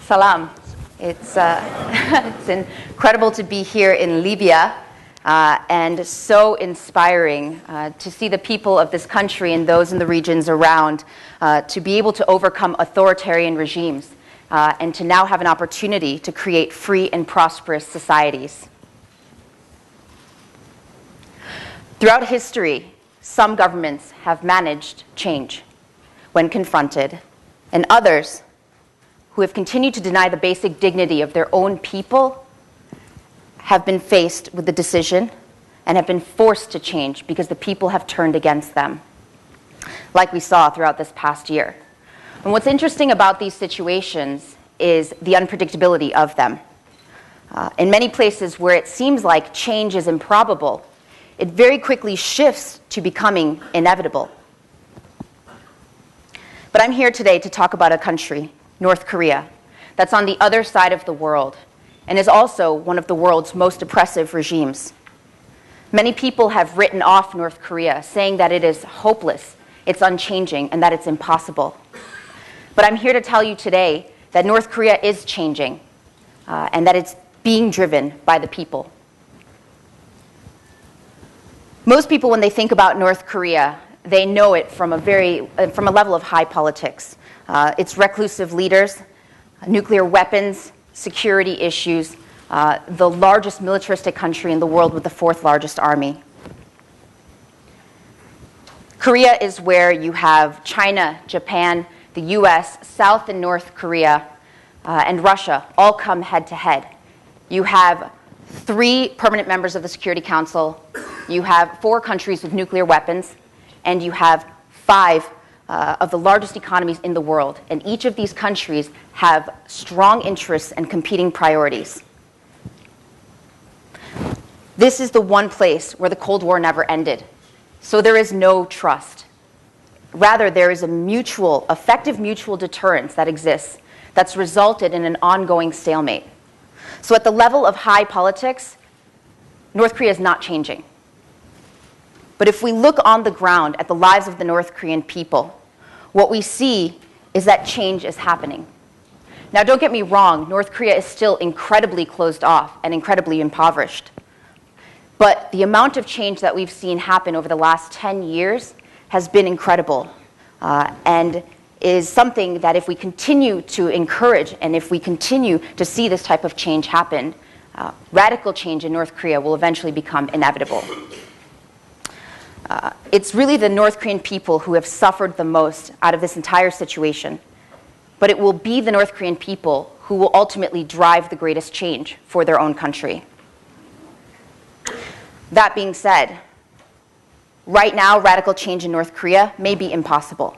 Salam. It's incredible to be here in Libya and so inspiring to see the people of this country and those in the regions around to be able to overcome authoritarian regimes and to now have an opportunity to create free and prosperous societies. Throughout history, some governments have managed change when confronted, and others who have continued to deny the basic dignity of their own people have been faced with the decision and have been forced to change because the people have turned against them, like we saw throughout this past year. And what's interesting about these situations is the unpredictability of them. In many places where it seems like change is improbable, it very quickly shifts to becoming inevitable. But I'm here today to talk about a country, North Korea, that's on the other side of the world and is also one of the world's most oppressive regimes. Many people have written off North Korea, saying that it is hopeless, it's unchanging, and that it's impossible. But I'm here to tell you today that North Korea is changing and that it's being driven by the people. Most people, when they think about North Korea, they know it from a level of high politics. Its reclusive leaders, nuclear weapons, security issues, the largest militaristic country in the world with the fourth largest army. Korea is where you have China, Japan, the US, South and North Korea, and Russia all come head to head. You have 3 permanent members of the Security Council, you have 4 countries with nuclear weapons, and you have 5 of the largest economies in the world. And each of these countries have strong interests and competing priorities. This is the one place where the Cold War never ended. So there is no trust. Rather, there is a effective mutual deterrence that exists that's resulted in an ongoing stalemate. So at the level of high politics, North Korea is not changing. But if we look on the ground at the lives of the North Korean people, what we see is that change is happening. Now, don't get me wrong, North Korea is still incredibly closed off and incredibly impoverished. But the amount of change that we've seen happen over the last 10 years has been incredible and is something that if we continue to encourage and if we continue to see this type of change happen, radical change in North Korea will eventually become inevitable. It's really the North Korean people who have suffered the most out of this entire situation. But it will be the North Korean people who will ultimately drive the greatest change for their own country. That being said, right now, radical change in North Korea may be impossible.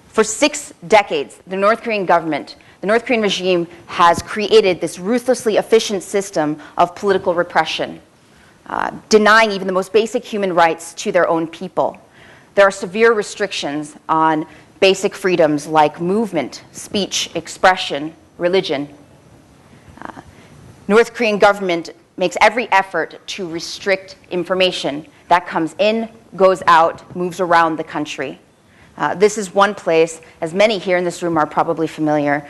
For 6 decades, the North Korean government, the North Korean regime has created this ruthlessly efficient system of political repression, denying even the most basic human rights to their own people. There are severe restrictions on basic freedoms like movement, speech, expression, religion. North Korean government makes every effort to restrict information that comes in, goes out, moves around the country. This is one place, as many here in this room are probably familiar,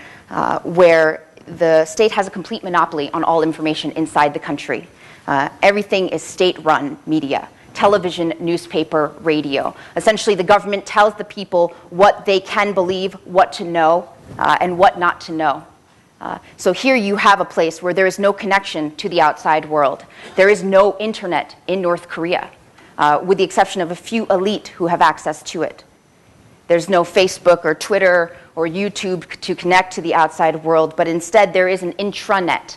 where the state has a complete monopoly on all information inside the country. Everything is state-run media, television, newspaper, radio. Essentially, the government tells the people what they can believe, what to know, and what not to know. So here you have a place where there is no connection to the outside world. There is no internet in North Korea, with the exception of a few elite who have access to it. There's no Facebook or Twitter or YouTube to connect to the outside world, but instead there is an intranet.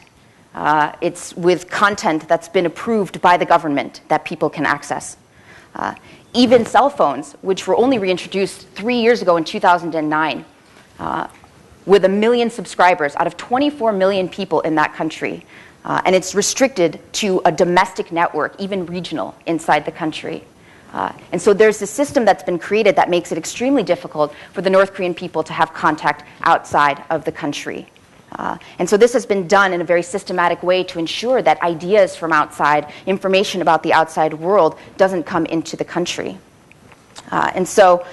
It's with content that's been approved by the government that people can access. Even cell phones, which were only reintroduced 3 years ago in 2009, with 1 million subscribers out of 24 million people in that country. And it's restricted to a domestic network, even regional, inside the country. And so there's a system that's been created that makes it extremely difficult for the North Korean people to have contact outside of the country. And so this has been done in a very systematic way to ensure that ideas from outside, information about the outside world, doesn't come into the country. And so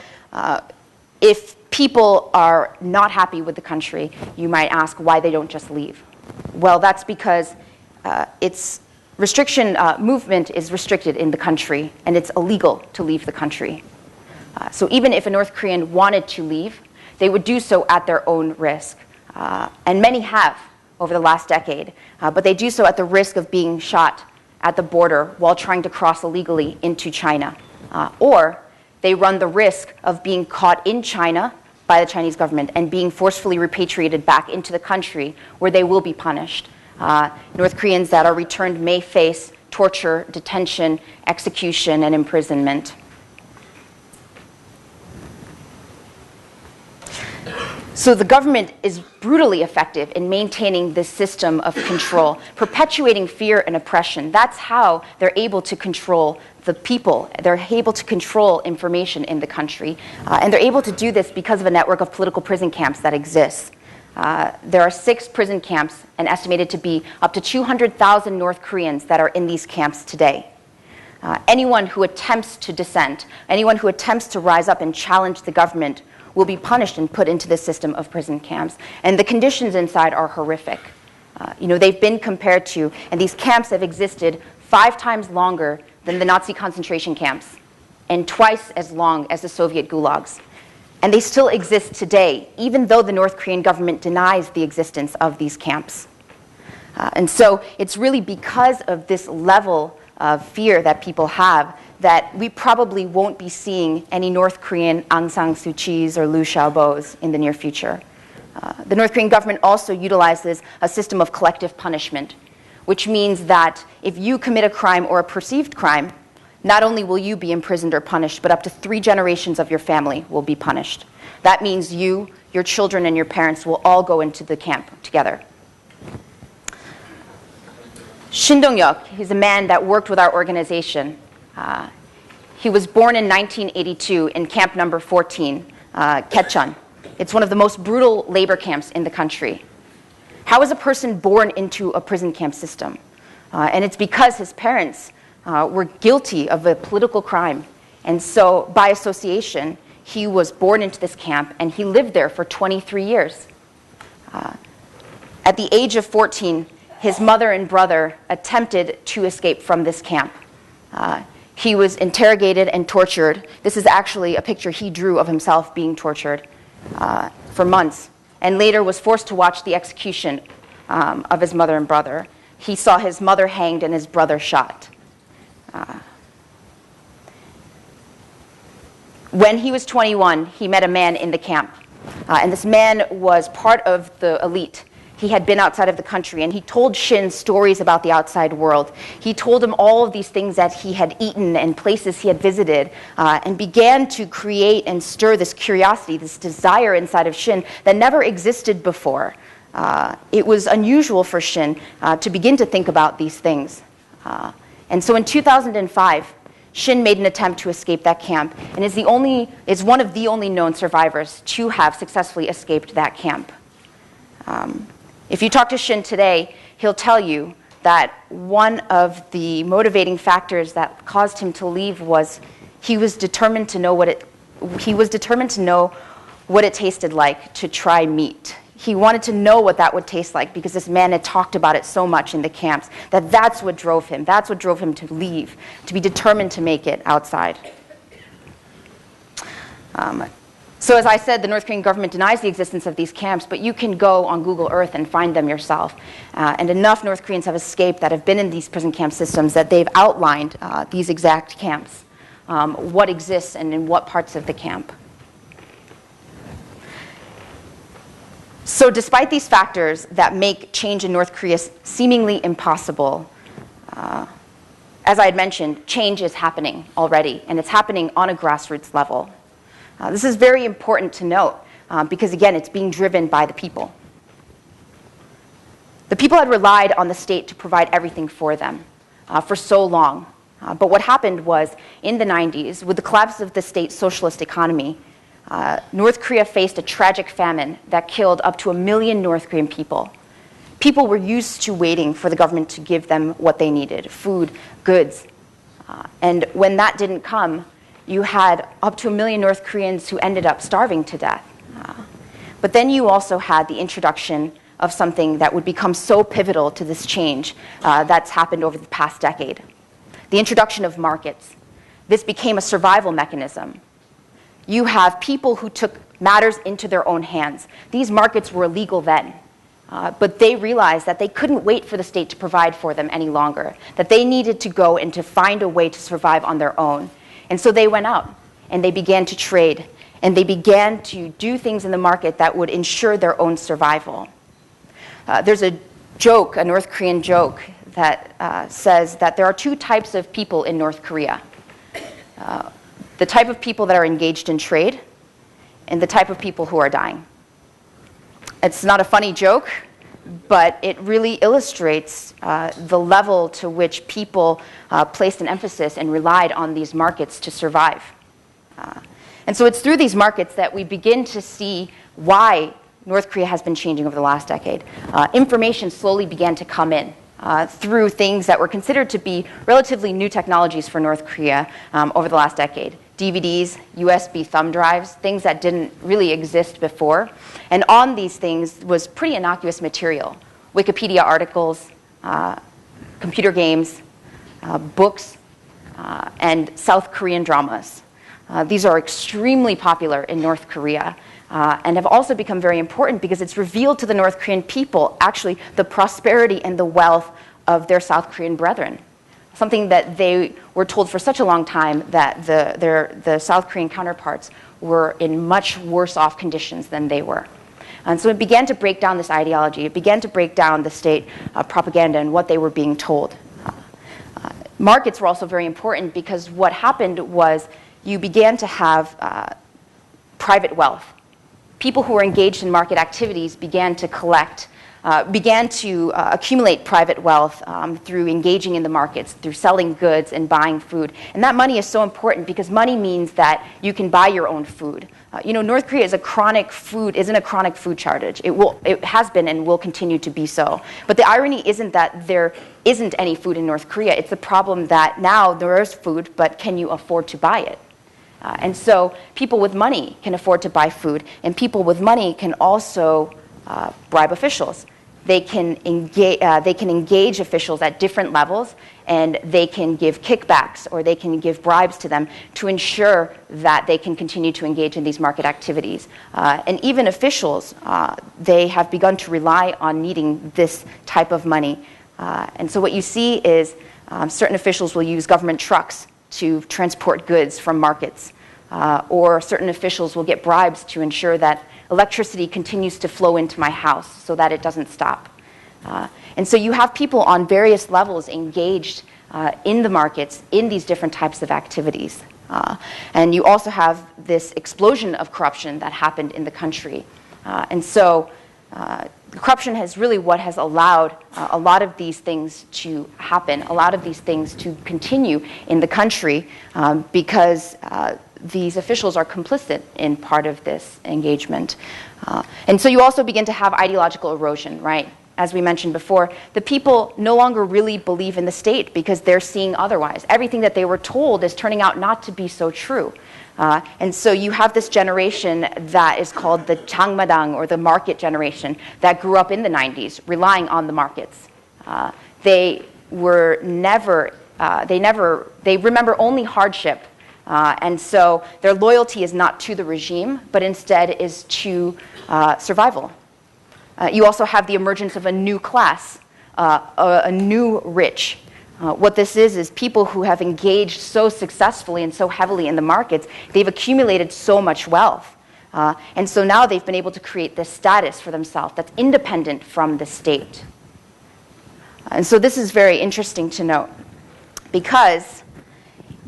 if people are not happy with the country, you might ask why they don't just leave. Well, that's because its movement is restricted in the country, and it's illegal to leave the country. So even if a North Korean wanted to leave, they would do so at their own risk. And many have over the last decade, but they do so at the risk of being shot at the border while trying to cross illegally into China. Or they run the risk of being caught in China by the Chinese government and being forcefully repatriated back into the country where they will be punished. North Koreans that are returned may face torture, detention, execution, and imprisonment. So the government is brutally effective in maintaining this system of control, perpetuating fear and oppression. That's how they're able to control the people. They're able to control information in the country. And they're able to do this because of a network of political prison camps that exists. There are 6 prison camps and estimated to be up to 200,000 North Koreans that are in these camps today. Anyone who attempts to dissent, anyone who attempts to rise up and challenge the government will be punished and put into this system of prison camps. And the conditions inside are horrific. They've been compared to, and these camps have existed 5 times longer than the Nazi concentration camps, and twice as long as the Soviet gulags. And they still exist today, even though the North Korean government denies the existence of these camps. And so it's really because of this level of fear that people have that we probably won't be seeing any North Korean Aung San Suu Kyi's or Liu Xiaobo's in the near future. The North Korean government also utilizes a system of collective punishment, which means that if you commit a crime or a perceived crime, not only will you be imprisoned or punished, but up to 3 generations of your family will be punished. That means you, your children, and your parents will all go into the camp together. Shin Dong-hyuk, he's a man that worked with our organization. He was born in 1982 in camp number 14, Ketchon. It's one of the most brutal labor camps in the country. How is a person born into a prison camp system? And it's because his parents were guilty of a political crime. And so, by association, he was born into this camp, and he lived there for 23 years. At the age of 14, his mother and brother attempted to escape from this camp. He was interrogated and tortured. This is actually a picture he drew of himself being tortured for months, and later was forced to watch the execution of his mother and brother. He saw his mother hanged and his brother shot. When he was 21, he met a man in the camp, and this man was part of the elite. He had been outside of the country, and he told Shin stories about the outside world. He told him all of these things that he had eaten and places he had visited, and began to create and stir this curiosity, this desire inside of Shin that never existed before. It was unusual for Shin to begin to think about these things. And so in 2005, Shin made an attempt to escape that camp, and is one of the only known survivors to have successfully escaped that camp. If you talk to Shin today, he'll tell you that one of the motivating factors that caused him to leave was he was determined to know what it tasted like to try meat. He wanted to know what that would taste like because this man had talked about it so much in the camps that's what drove him. That's what drove him to leave, to be determined to make it outside. So as I said, the North Korean government denies the existence of these camps, but you can go on Google Earth and find them yourself. And enough North Koreans have escaped that have been in these prison camp systems that they've outlined these exact camps, what exists and in what parts of the camp. So despite these factors that make change in North Korea seemingly impossible, as I had mentioned, change is happening already, and it's happening on a grassroots level. This is very important to note because, again, it's being driven by the people. The people had relied on the state to provide everything for them for so long. But what happened was, in the 90s, with the collapse of the state's socialist economy, North Korea faced a tragic famine that killed up to 1 million North Korean people. People were used to waiting for the government to give them what they needed, food, goods. And when that didn't come, you had up to 1 million North Koreans who ended up starving to death. But then you also had the introduction of something that would become so pivotal to this change that's happened over the past decade. The introduction of markets. This became a survival mechanism. You have people who took matters into their own hands. These markets were illegal then, but they realized that they couldn't wait for the state to provide for them any longer, that they needed to go and to find a way to survive on their own. And so they went out and they began to trade, and they began to do things in the market that would ensure their own survival. There's a joke, a North Korean joke, that says that there are two types of people in North Korea. The type of people that are engaged in trade, and the type of people who are dying. It's not a funny joke, but it really illustrates the level to which people placed an emphasis and relied on these markets to survive. And so it's through these markets that we begin to see why North Korea has been changing over the last decade. Information slowly began to come in through things that were considered to be relatively new technologies for North Korea over the last decade. DVDs, USB thumb drives, things that didn't really exist before. And on these things was pretty innocuous material. Wikipedia articles, computer games, books, and South Korean dramas. These are extremely popular in North Korea and have also become very important because it's revealed to the North Korean people actually the prosperity and the wealth of their South Korean brethren. Something that they were told for such a long time that the South Korean counterparts were in much worse off conditions than they were. And so it began to break down this ideology. It began to break down the state propaganda and what they were being told. Markets were also very important because what happened was you began to have private wealth. People who were engaged in market activities began to accumulate private wealth through engaging in the markets, through selling goods and buying food. And that money is so important because money means that you can buy your own food. North Korea isn't a chronic food shortage. It has been and will continue to be so. But the irony isn't that there isn't any food in North Korea. It's the problem that now there is food, but can you afford to buy it? And so people with money can afford to buy food, and people with money can also bribe officials. They can engage officials at different levels, and they can give kickbacks or they can give bribes to them to ensure that they can continue to engage in these market activities. And even officials, they have begun to rely on needing this type of money. And so what you see is certain officials will use government trucks to transport goods from markets, or certain officials will get bribes to ensure that electricity continues to flow into my house so that it doesn't stop. And so you have people on various levels engaged in the markets in these different types of activities. And you also have this explosion of corruption that happened in the country. And so corruption is really what has allowed a lot of these things to happen, a lot of these things to continue in the country because these officials are complicit in part of this engagement. And so you also begin to have ideological erosion, right? As we mentioned before, the people no longer really believe in the state because they're seeing otherwise. Everything that they were told is turning out not to be so true. And so you have this generation that is called the Changmadang, or the market generation, that grew up in the 90s, relying on the markets. They remember only hardship. And so their loyalty is not to the regime, but instead is to survival. You also have the emergence of a new class, a new rich. What this is people who have engaged so successfully and so heavily in the markets, they've accumulated so much wealth. And so now they've been able to create this status for themselves that's independent from the state. And so this is very interesting to note, because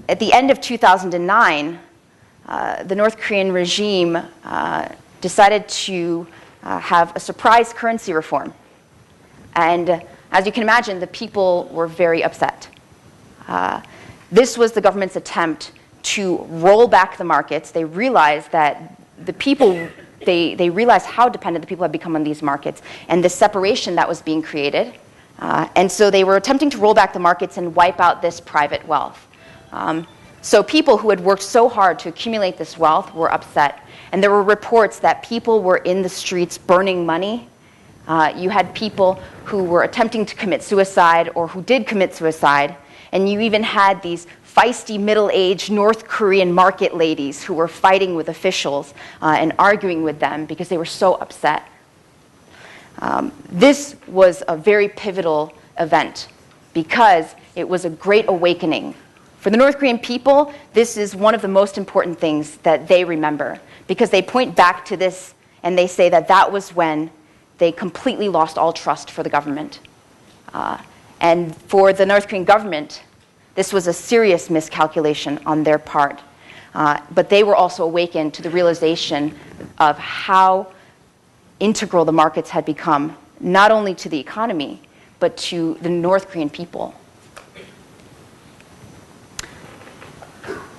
at the end of 2009, the North Korean regime decided to have a surprise currency reform. And as you can imagine, the people were very upset. This was the government's attempt to roll back the markets. They realized that the people, they realized how dependent the people had become on these markets and the separation that was being created. And so they were attempting to roll back the markets and wipe out this private wealth. So people who had worked so hard to accumulate this wealth were upset. And there were reports that people were in the streets burning money. You had people who were attempting to commit suicide or who did commit suicide. And you even had these feisty middle-aged North Korean market ladies who were fighting with officials and arguing with them because they were so upset. This was a very pivotal event because it was a great awakening. For the North Korean people, this is one of the most important things that they remember because they point back to this and they say that that was when they completely lost all trust for the government. And for the North Korean government, this was a serious miscalculation on their part. But they were also awakened to the realization of how integral the markets had become, not only to the economy, but to the North Korean people.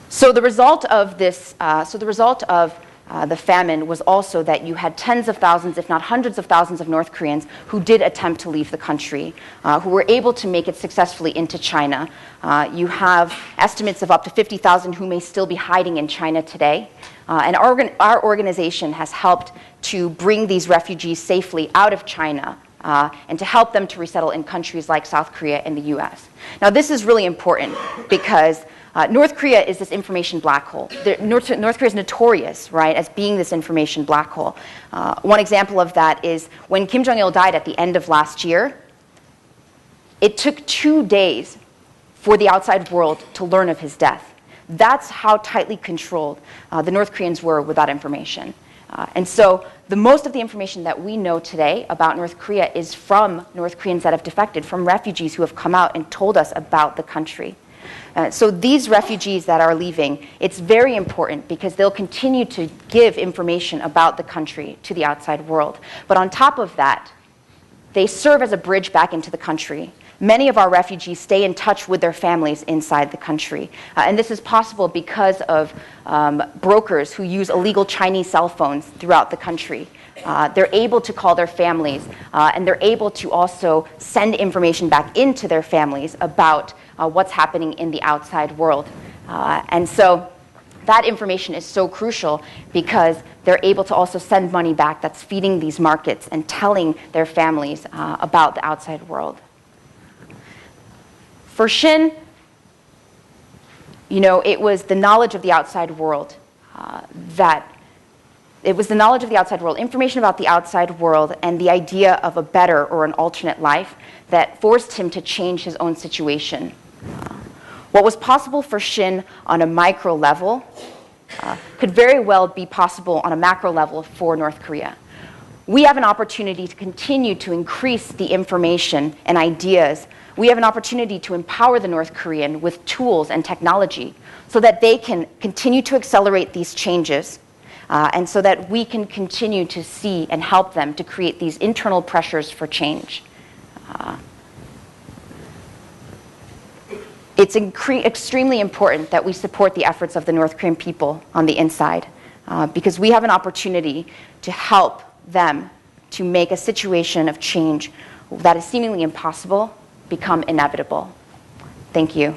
So the result of this, the famine was also that you had tens of thousands, if not hundreds of thousands of North Koreans who did attempt to leave the country, who were able to make it successfully into China. You have estimates of up to 50,000 who may still be hiding in China today. And our organization has helped to bring these refugees safely out of China and to help them to resettle in countries like South Korea and the US. Now this is really important because North Korea is this information black hole. North Korea is notorious, right, as being this information black hole. One example of that is when Kim Jong-il died at the end of last year, it took 2 days for the outside world to learn of his death. That's how tightly controlled the North Koreans were with that information. And so the most of the information that we know today about North Korea is from North Koreans that have defected, from refugees who have come out and told us about the country. So these refugees that are leaving, it's very important because they'll continue to give information about the country to the outside world. But on top of that, they serve as a bridge back into the country. Many of our refugees stay in touch with their families inside the country. And this is possible because of brokers who use illegal Chinese cell phones throughout the country. They're able to call their families, and they're able to also send information back into their families about what's happening in the outside world. And so that information is so crucial because they're able to also send money back that's feeding these markets and telling their families about the outside world. For Shin, it was the knowledge of the outside world information about the outside world and the idea of a better or an alternate life that forced him to change his own situation. What was possible for Shin on a micro level could very well be possible on a macro level for North Korea. We have an opportunity to continue to increase the information and ideas. We have an opportunity to empower the North Korean with tools and technology so that they can continue to accelerate these changes and so that we can continue to see and help them to create these internal pressures for change. It's extremely important that we support the efforts of the North Korean people on the inside because we have an opportunity to help them to make a situation of change that is seemingly impossible become inevitable. Thank you.